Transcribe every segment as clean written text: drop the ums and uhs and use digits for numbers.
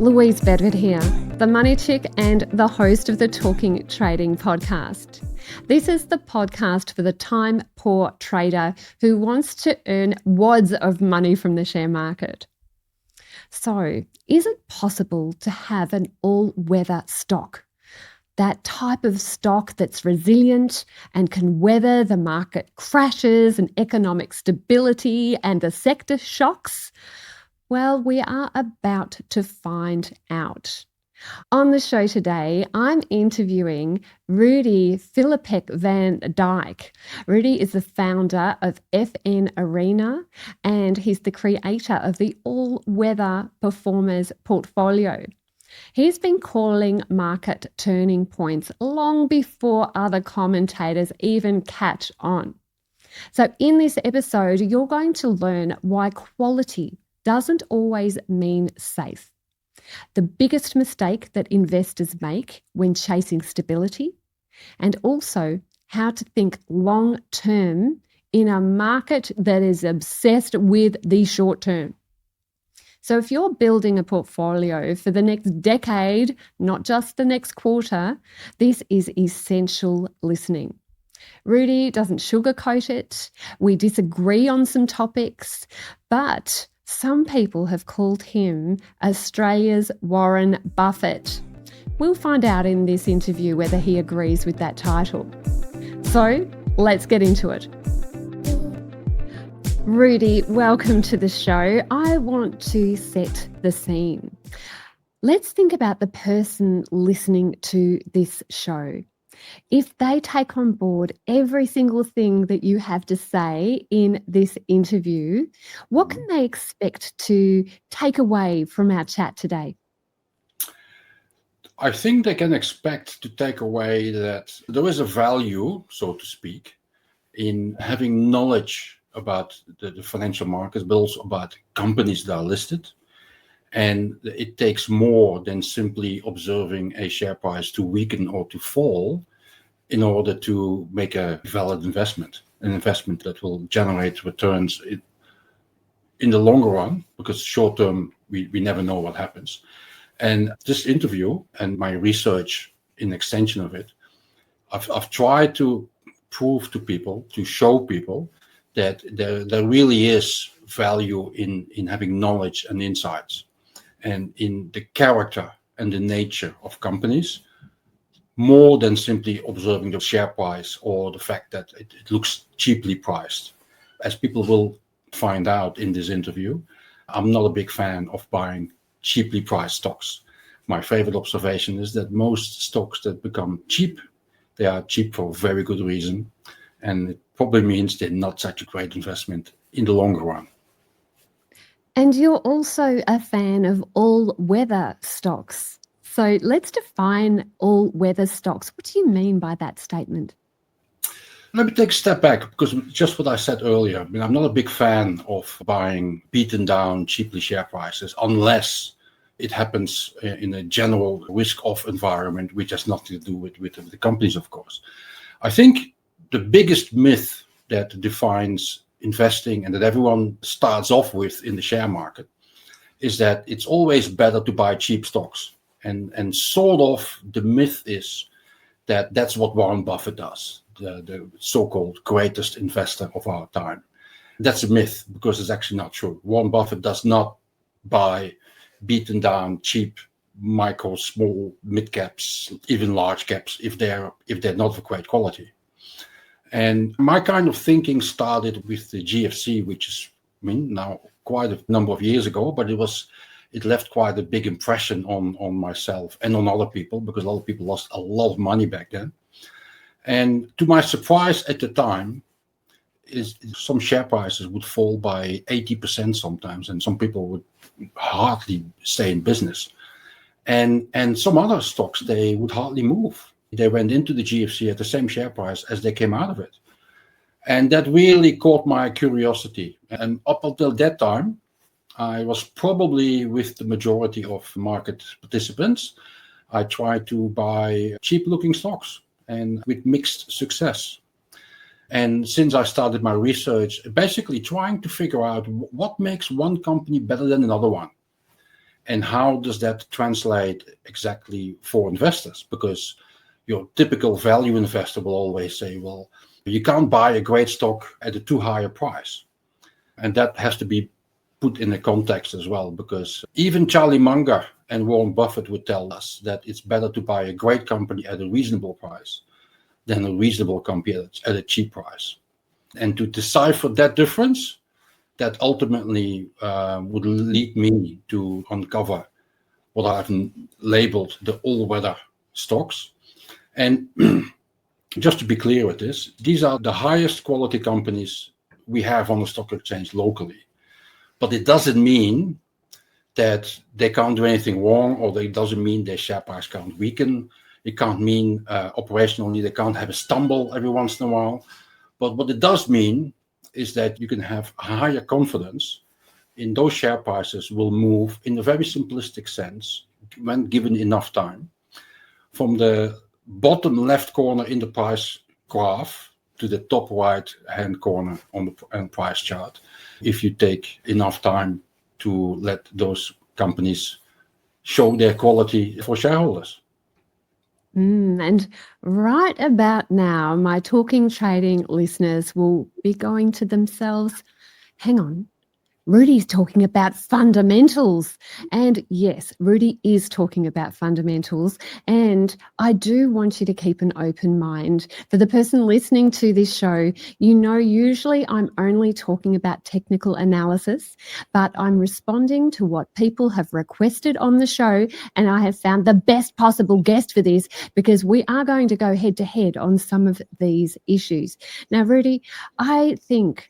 Louise Bedford here, the money chick and the host of the Talking Trading podcast. This is the podcast for the time-poor trader who wants to earn wads of money from the share market. So, is it possible to have an all-weather stock? That type of stock that's resilient and can weather the market crashes and economic stability and the sector shocks? Well, we are about to find out. On the show today, I'm interviewing Rudi Filapek-Vandyck. Rudi is the founder of FNArena, and he's the creator of the all-weather performers portfolio. He's been calling market turning points long before other commentators even catch on. So in this episode, you're going to learn why quality doesn't always mean safe. The biggest mistake that investors make when chasing stability, and also how to think long term in a market that is obsessed with the short term. So if you're building a portfolio for the next decade, not just the next quarter, this is essential listening. Rudi doesn't sugarcoat it. We disagree on some topics, but some people have called him Australia's Warren Buffett. We'll find out in this interview whether he agrees with that title. So let's get into it. Rudi, welcome to the show. I want to set the scene. Let's think about the person listening to this show. If they take on board every single thing that you have to say in this interview, what can they expect to take away from our chat today? I think they can expect to take away that there is a value, so to speak, in having knowledge about the financial markets, but also about companies that are listed. And it takes more than simply observing a share price to weaken or to fall in order to make a valid investment, an investment that will generate returns in the longer run, because short term, we never know what happens. And this interview and my research in extension of it, I've tried to prove to people, to show people that there really is value in having knowledge and insights and in the character and the nature of companies, more than simply observing the share price or the fact that it looks cheaply priced. As people will find out in this interview, I'm not a big fan of buying cheaply priced stocks. My favorite observation is that most stocks that become cheap, they are cheap for a very good reason. And it probably means they're not such a great investment in the longer run. And you're also a fan of all-weather stocks. So let's define all-weather stocks. What do you mean by that statement? Let me take a step back, because just what I said earlier, I'm not a big fan of buying beaten down cheaply share prices unless it happens in a general risk-off environment, which has nothing to do with the companies, of course. I think the biggest myth that defines investing and that everyone starts off with in the share market is that it's always better to buy cheap stocks. And sort of the myth is that that's what Warren Buffett does, the so-called greatest investor of our time. That's a myth, because it's actually not true. Warren Buffett does not buy beaten down, cheap, micro, small, mid caps, even large caps, if they're not of great quality. And my kind of thinking started with the GFC, which is, now quite a number of years ago, but it left quite a big impression on myself and on other people, because a lot of people lost a lot of money back then. And to my surprise at the time, is some share prices would fall by 80% sometimes, and some people would hardly stay in business. And some other stocks, they would hardly move. They went into the GFC at the same share price as they came out of it. And that really caught my curiosity. And up until that time, I was probably with the majority of market participants. I tried to buy cheap-looking stocks, and with mixed success. And since I started my research, basically trying to figure out what makes one company better than another one. And how does that translate exactly for investors? Because your typical value investor will always say, well, you can't buy a great stock at a too high a price. And that has to be put in a context as well, because even Charlie Munger and Warren Buffett would tell us that it's better to buy a great company at a reasonable price than a reasonable company at a cheap price. And to decipher that difference, that ultimately would lead me to uncover what I've labeled the all-weather stocks. And just to be clear with this, these are the highest quality companies we have on the stock exchange locally. But it doesn't mean that they can't do anything wrong, or it doesn't mean their share price can't weaken. It can't mean operationally they can't have a stumble every once in a while. But what it does mean is that you can have higher confidence in those share prices will move in a very simplistic sense when given enough time from the bottom left corner in the price graph to the top right hand corner on the price chart, if you take enough time to let those companies show their quality for shareholders. And right about now, my Talking Trading listeners will be going to themselves, hang on, Rudi's talking about fundamentals. And yes, Rudi is talking about fundamentals. And I do want you to keep an open mind. For the person listening to this show, you know, usually I'm only talking about technical analysis, but I'm responding to what people have requested on the show. And I have found the best possible guest for this, because we are going to go head to head on some of these issues. Now, Rudi, I think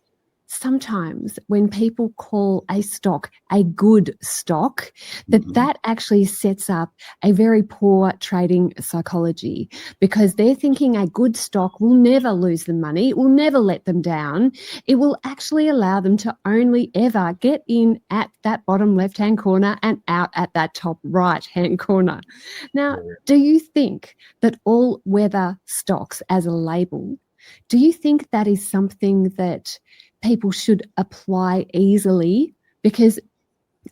sometimes when people call a stock a good stock, that actually sets up a very poor trading psychology, because they're thinking a good stock will never lose them money, it will never let them down, it will actually allow them to only ever get in at that bottom left-hand corner and out at that top right-hand corner. Now, do you think that all-weather stocks as a label, do you think that is something that people should apply easily? Because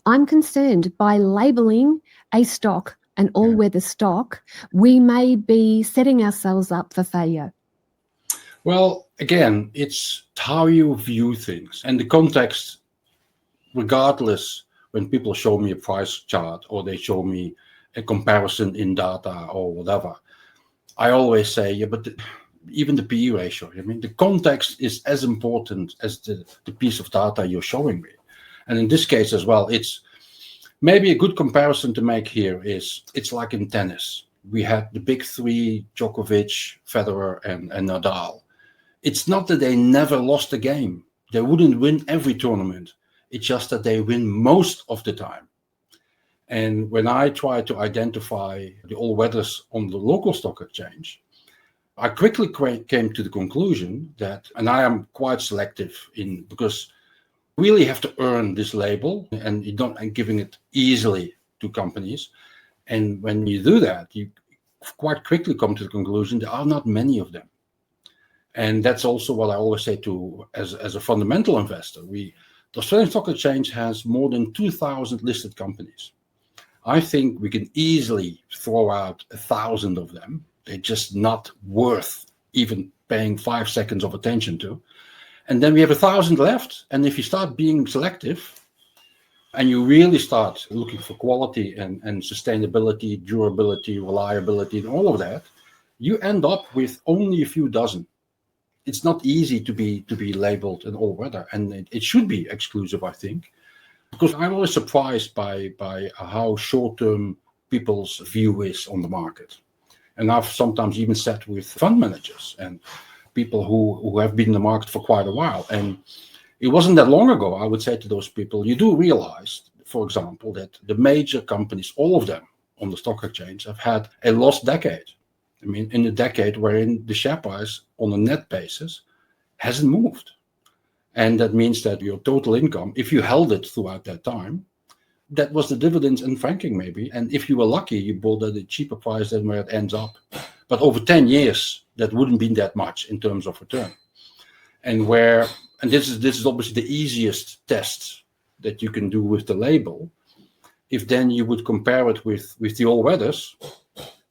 I'm concerned by labeling a stock an all-weather stock, we may be setting ourselves up for failure. Well, again, it's how you view things and the context. Regardless, when people show me a price chart or they show me a comparison in data or whatever, I always say, yeah, but even the PE ratio, I mean, the context is as important as the piece of data you're showing me. And in this case as well, it's maybe a good comparison to make here is it's like in tennis. We had the big three, Djokovic, Federer, and Nadal. It's not that they never lost a game. They wouldn't win every tournament. It's just that they win most of the time. And when I try to identify the all-weathers on the local stock exchange, I quickly came to the conclusion that, and I am quite selective because you really have to earn this label, and you don't giving it easily to companies. And when you do that, you quite quickly come to the conclusion there are not many of them. And that's also what I always say to as a fundamental investor. The Australian Stock Exchange has more than 2,000 listed companies. I think we can easily throw out 1,000 of them. They're just not worth even paying 5 seconds of attention to. And then we have 1,000 left. And if you start being selective and you really start looking for quality and sustainability, durability, reliability, and all of that, you end up with only a few dozen. It's not easy to be labeled an all-weather, and it should be exclusive, I think, because I'm always surprised by how short-term people's view is on the market. And I've sometimes even sat with fund managers and people who have been in the market for quite a while. And it wasn't that long ago, I would say to those people, you do realize, for example, that the major companies, all of them on the stock exchange, have had a lost decade. I mean, in a decade wherein the share price on a net basis hasn't moved. And that means that your total income, if you held it throughout that time, that was the dividends and franking maybe. And if you were lucky, you bought at a cheaper price than where it ends up. But over 10 years, that wouldn't be that much in terms of return. And this is obviously the easiest test that you can do with the label. if then you would compare it with the all-weathers,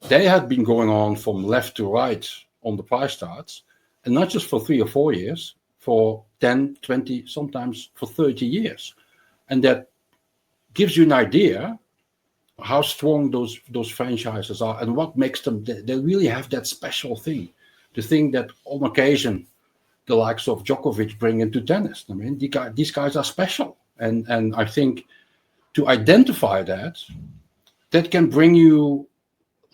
they had been going on from left to right on the price charts, and not just for 3 or 4 years, for 10, 20, sometimes for 30 years. And that gives you an idea how strong those franchises are and what makes them, they really have that special thing. The thing that on occasion the likes of Djokovic bring into tennis. I mean, these guys are special. And I think to identify that can bring you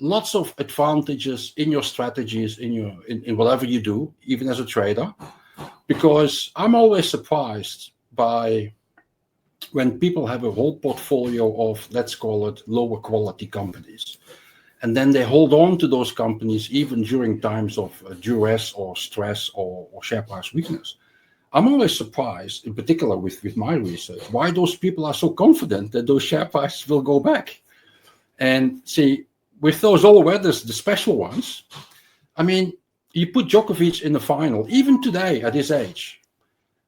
lots of advantages in your strategies, in whatever you do, even as a trader. Because I'm always surprised by when people have a whole portfolio of, let's call it, lower quality companies. And then they hold on to those companies even during times of duress or stress or share price weakness. I'm always surprised, in particular with my research, why those people are so confident that those share prices will go back. And see, with those all-weathers, the special ones, I mean, you put Djokovic in the final, even today at his age,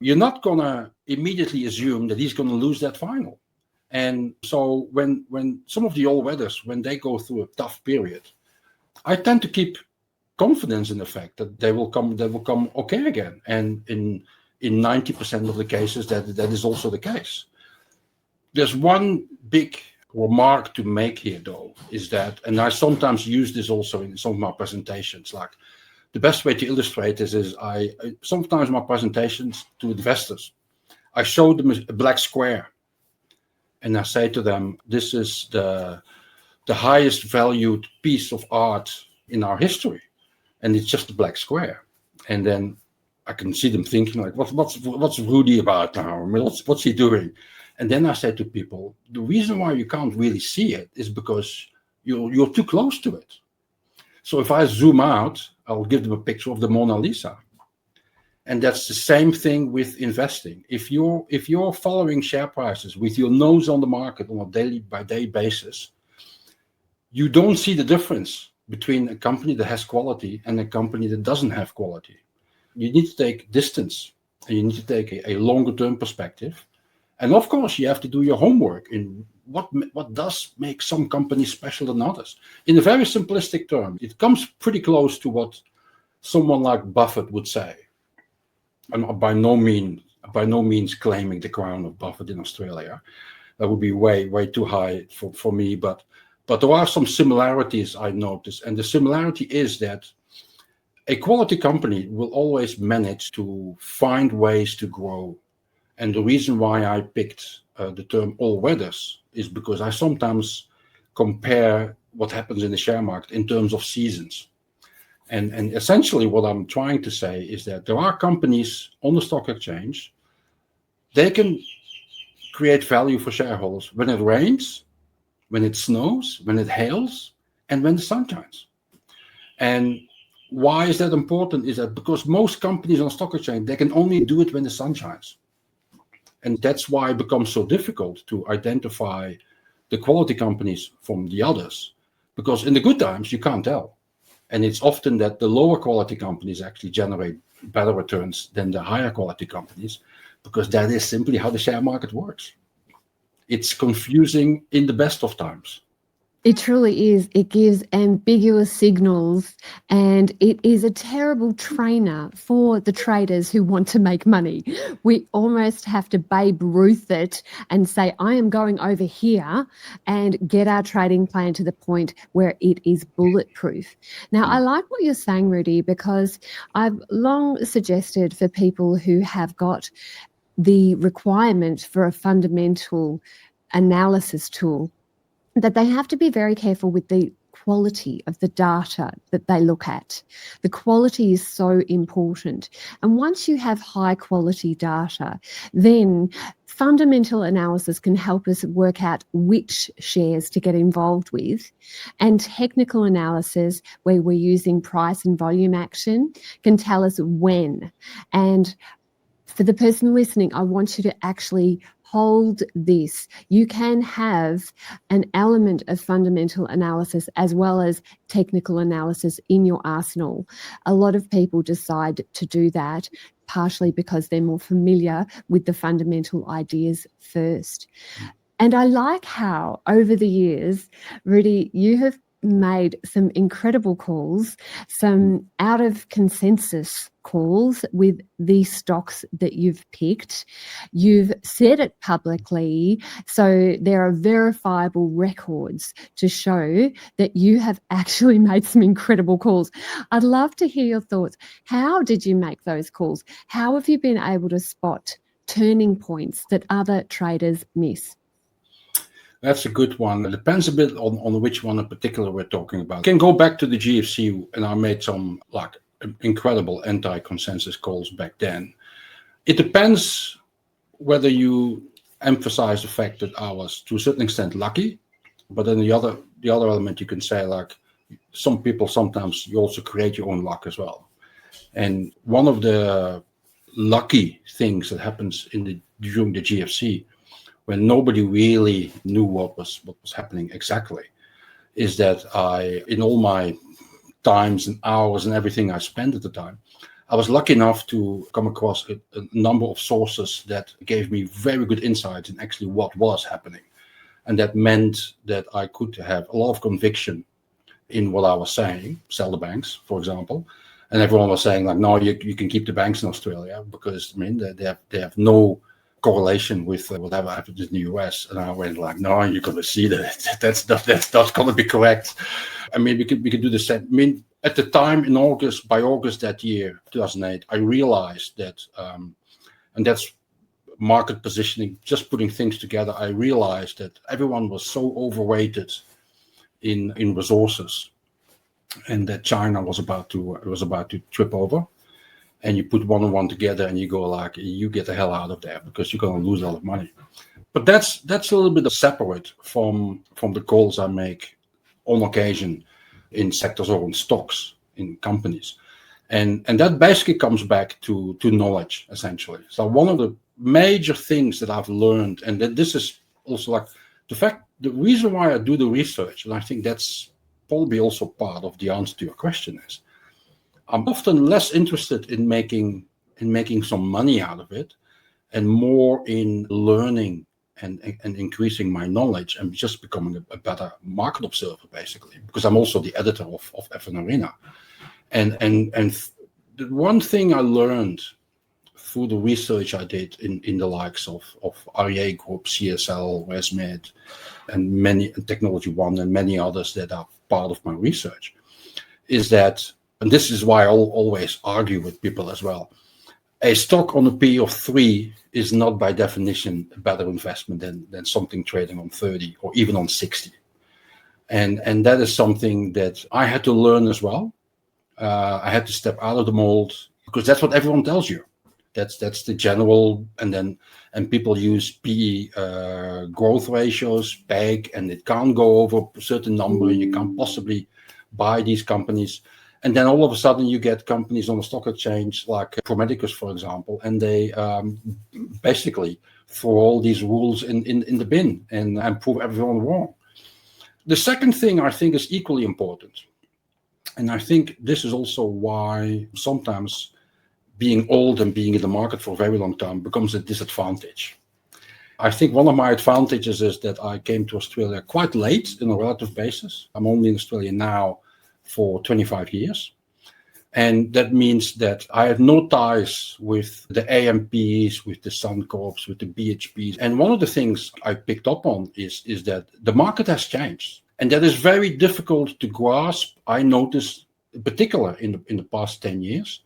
you're not going to immediately assume that he's going to lose that final. And so when some of the all-weathers, when they go through a tough period, I tend to keep confidence in the fact that they will come okay again. And in 90% of the cases, that is also the case. There's one big remark to make here, though, is that, and I sometimes use this also in some of my presentations, like the best way to illustrate this is I sometimes my presentations to investors, I show them a black square. And I say to them, this is the highest valued piece of art in our history. And it's just a black square. And then I can see them thinking, like, what's Rudi about now? I mean, what's he doing? And then I say to people, the reason why you can't really see it is because you're too close to it. So if I zoom out, I'll give them a picture of the Mona Lisa. And that's the same thing with investing. If you're following share prices with your nose on the market on a daily by day basis, you don't see the difference between a company that has quality and a company that doesn't have quality. You need to take distance and you need to take a longer term perspective. And of course, you have to do your homework in what does make some companies special than others. In a very simplistic term, it comes pretty close to what someone like Buffett would say. I'm by no means claiming the crown of Buffett in Australia. That would be way too high for me. But there are some similarities I noticed. And the similarity is that a quality company will always manage to find ways to grow. And the reason why I picked the term all-weathers is because I sometimes compare what happens in the share market in terms of seasons. And essentially what I'm trying to say is that there are companies on the stock exchange, they can create value for shareholders when it rains, when it snows, when it hails, and when the sun shines. And why is that important? Is that because most companies on stock exchange, they can only do it when the sun shines. And that's why it becomes so difficult to identify the quality companies from the others. Because in the good times, you can't tell. And it's often that the lower quality companies actually generate better returns than the higher quality companies, because that is simply how the share market works. It's confusing in the best of times. It truly is. It gives ambiguous signals, and it is a terrible trainer for the traders who want to make money. We almost have to Babe Ruth it and say, I am going over here, and get our trading plan to the point where it is bulletproof. Now, I like what you're saying, Rudi, because I've long suggested for people who have got the requirement for a fundamental analysis tool that they have to be very careful with the quality of the data that they look at. The quality is so important. And once you have high quality data, then fundamental analysis can help us work out which shares to get involved with. And technical analysis, where we're using price and volume action, can tell us when. And for the person listening, I want you to actually hold this. You can have an element of fundamental analysis as well as technical analysis in your arsenal. A lot of people decide to do that partially because they're more familiar with the fundamental ideas first. And I like how over the years, Rudi, you have made some incredible calls, some out of consensus calls with the stocks that you've picked. You've said it publicly, so there are verifiable records to show that you have actually made some incredible calls. I'd love to hear your thoughts. How did you make those calls? How have you been able to spot turning points that other traders miss? That's a good one. It depends a bit on which one in particular we're talking about. I can go back to the GFC, and I made some incredible anti-consensus calls back then. It depends whether you emphasize the fact that I was to a certain extent lucky, but then the other element you can say, like, some people sometimes you also create your own luck as well. And one of the lucky things that happens during the GFC, when nobody really knew what was happening exactly, is that in all my times and hours and everything I spent at the time, I was lucky enough to come across a number of sources that gave me very good insights in actually what was happening. And that meant that I could have a lot of conviction in what I was saying, sell the banks, for example. And everyone was saying, like, no, you can keep the banks in Australia because, I mean, they have no correlation with whatever happens in the US. And I went like, no, you're going to see that that's not going to be correct. I mean, we could do the same. I mean, at the time by August that year, 2008, I realized that, and that's market positioning, just putting things together. I realized that everyone was so overweighted in resources, and that China was about to trip over. And you put one and one together and you go like, you get the hell out of there because you're going to lose a lot of money. But that's a little bit separate from the calls I make on occasion in sectors or in stocks, in companies. And that basically comes back to knowledge, essentially. So one of the major things that I've learned, and that this is also like the reason why I do the research, and I think that's probably also part of the answer to your question, is I'm often less interested in making some money out of it, and more in learning and increasing my knowledge and just becoming a better market observer, basically, because I'm also the editor of FNArena. And the one thing I learned through the research I did in the likes of REA Group, CSL, ResMed, and many Technology One and many others that are part of my research, is that, and this is why I'll always argue with people as well, a stock on a P of 3 is not by definition a better investment than something trading on 30 or even on 60. And that is something that I had to learn as well. I had to step out of the mold because that's what everyone tells you. That's the general, and people use PE growth ratios, PEG, and it can't go over a certain number. You can't possibly buy these companies. And then all of a sudden you get companies on the stock exchange like Promedicus, for example, and they basically throw all these rules in the bin and prove everyone wrong. The second thing I think is equally important, and I think this is also why sometimes being old and being in the market for a very long time becomes a disadvantage. I think one of my advantages is that I came to Australia quite late in a relative basis. I'm only in Australia now for 25 years. And that means that I have no ties with the AMPs, with the Suncorps, with the BHPs. And one of the things I picked up on is that the market has changed. And that is very difficult to grasp, I noticed, in particular in the past 10 years,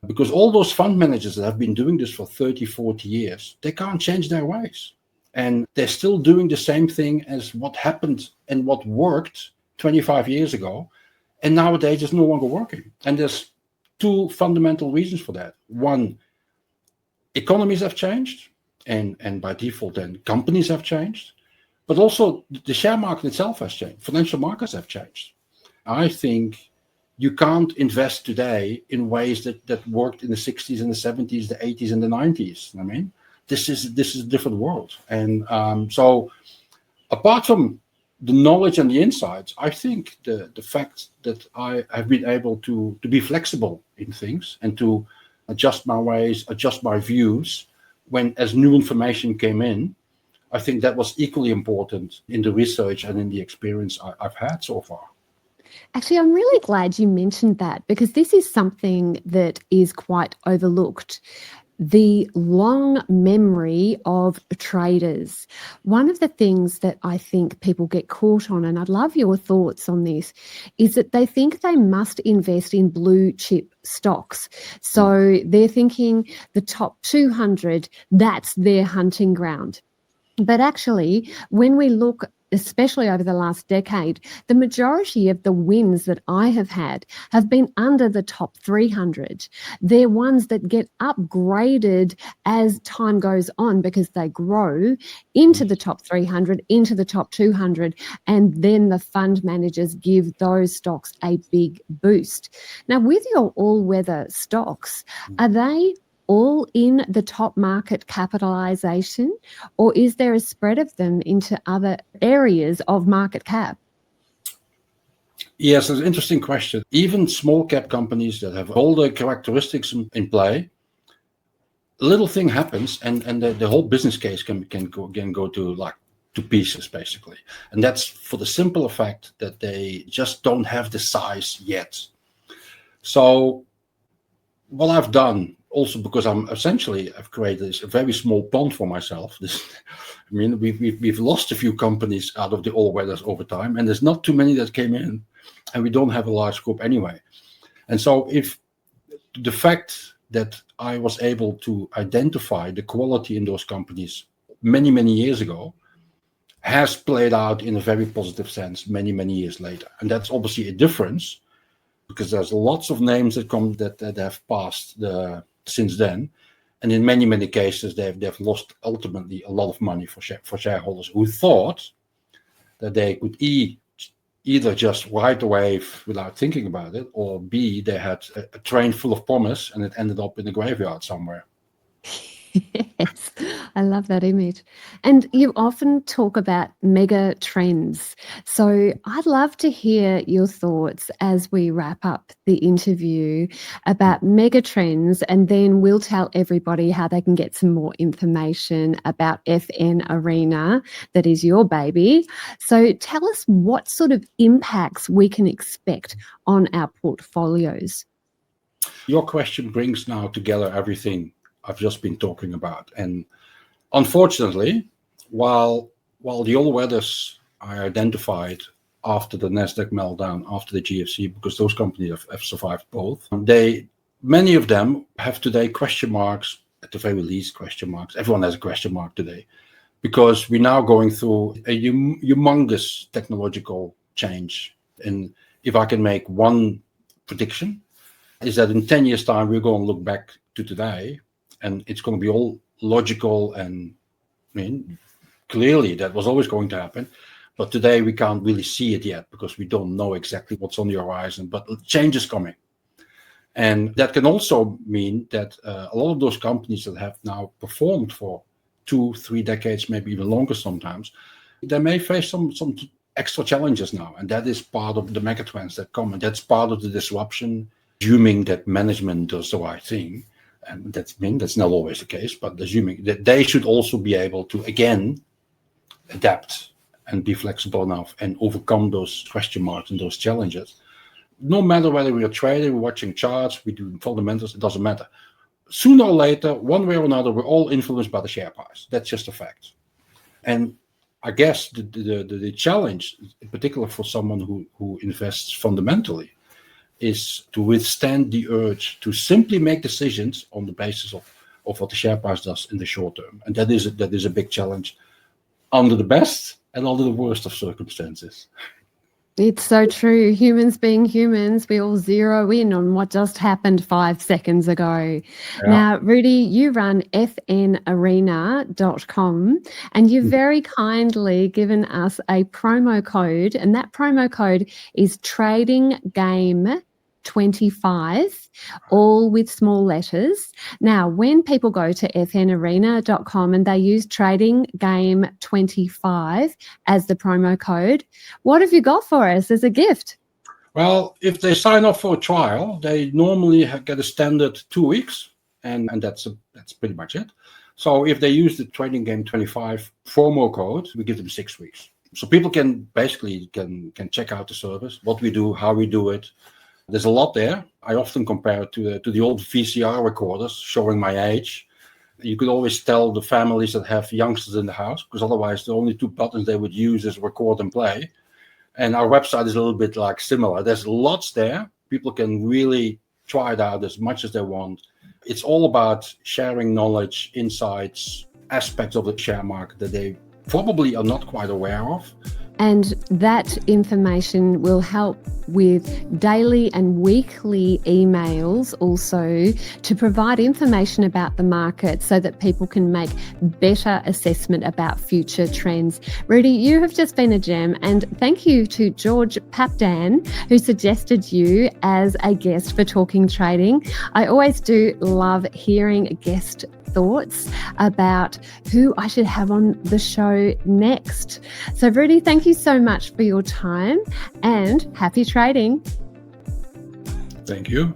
because all those fund managers that have been doing this for 30, 40 years, they can't change their ways. And they're still doing the same thing as what happened and what worked 25 years ago. And nowadays it's no longer working. And there's two fundamental reasons for that. One, economies have changed, and by default then companies have changed, but also the share market itself has changed. Financial markets have changed. I think you can't invest today in ways that worked in the 60s and the 70s, the 80s and the 90s. I mean, this is a different world. And so apart from the knowledge and the insights, I think the fact that I have been able to be flexible in things and to adjust my ways, adjust my views as new information came in, I think that was equally important in the research and in the experience I've had so far. Actually, I'm really glad you mentioned that, because this is something that is quite overlooked. The long memory of traders. One of the things that I think people get caught on, and I'd love your thoughts on this, is that they think they must invest in blue chip stocks. So they're thinking the top 200, that's their hunting ground. But actually, when we look, especially over the last decade, the majority of the wins that I have had have been under the top 300. They're ones that get upgraded as time goes on because they grow into the top 300, into the top 200, and then the fund managers give those stocks a big boost. Now, with your all-weather stocks, are they all in the top market capitalization, or is there a spread of them into other areas of market cap? Yes, it's an interesting question. Even small cap companies that have all the characteristics in play, a little thing happens and the whole business case can go to pieces, basically. And that's for the simple fact that they just don't have the size yet. So what I've done, also because I've created a very small pond for myself. We've lost a few companies out of the all-weathers over time, and there's not too many that came in, and we don't have a large group anyway. And so if the fact that I was able to identify the quality in those companies many, many years ago has played out in a very positive sense many, many years later. And that's obviously a difference, because there's lots of names that have passed since then, and in many, many cases they've lost ultimately a lot of money for shareholders who thought that they could either just ride the wave without thinking about it, or B, they had a train full of promise and it ended up in a graveyard somewhere. Yes, I love that image. And you often talk about mega trends. So I'd love to hear your thoughts as we wrap up the interview about mega trends, and then we'll tell everybody how they can get some more information about FNArena, that is your baby. So tell us what sort of impacts we can expect on our portfolios. Your question brings now together everything I've just been talking about. And unfortunately, while the all-weathers I identified after the Nasdaq meltdown, after the GFC, because those companies have survived both, many of them have today question marks, at the very least question marks. Everyone has a question mark today, because we're now going through a humongous technological change. And if I can make one prediction, is that in 10 years' time, we're going to look back to today, and it's going to be all logical, and clearly that was always going to happen. But today we can't really see it yet, because we don't know exactly what's on the horizon, but change is coming. And that can also mean that a lot of those companies that have now performed for 2-3 decades, maybe even longer sometimes, they may face some extra challenges now. And that is part of the megatrends that come, and that's part of the disruption, assuming that management does the right thing. And that's not always the case, but assuming that they should also be able to, again, adapt and be flexible enough and overcome those question marks and those challenges. No matter whether we're trading, we're watching charts, we do fundamentals, it doesn't matter. Sooner or later, one way or another, we're all influenced by the share price. That's just a fact. And I guess the challenge, in particular for someone who invests fundamentally, is to withstand the urge to simply make decisions on the basis of what the share price does in the short term. And that is a big challenge under the best and under the worst of circumstances. It's so true. Humans being humans, we all zero in on what just happened 5 seconds ago. Yeah. Now, Rudi, you run FNArena.com, and you've very kindly given us a promo code, and that promo code is Trading Game 25, all with small letters. Now, when people go to FNArena.com and they use Trading Game 25 as the promo code, what have you got for us as a gift? Well, if they sign up for a trial, they normally get a standard 2 weeks, and that's pretty much it. So if they use the Trading Game 25 promo code, we give them 6 weeks. So people can basically can check out the service, what we do, how we do it. There's a lot there. I often compare it to the old VCR recorders, showing my age. You could always tell the families that have youngsters in the house, because otherwise the only 2 buttons they would use is record and play. And our website is a little bit like similar. There's lots there. People can really try it out as much as they want. It's all about sharing knowledge, insights, aspects of the share market that they probably are not quite aware of. And that information will help with daily and weekly emails also to provide information about the market so that people can make better assessment about future trends. Rudi, you have just been a gem, and thank you to George Papdan, who suggested you as a guest for Talking Trading. I always do love hearing guest thoughts about who I should have on the show next. So Rudi, thank you so much for your time and happy trading. Thank you.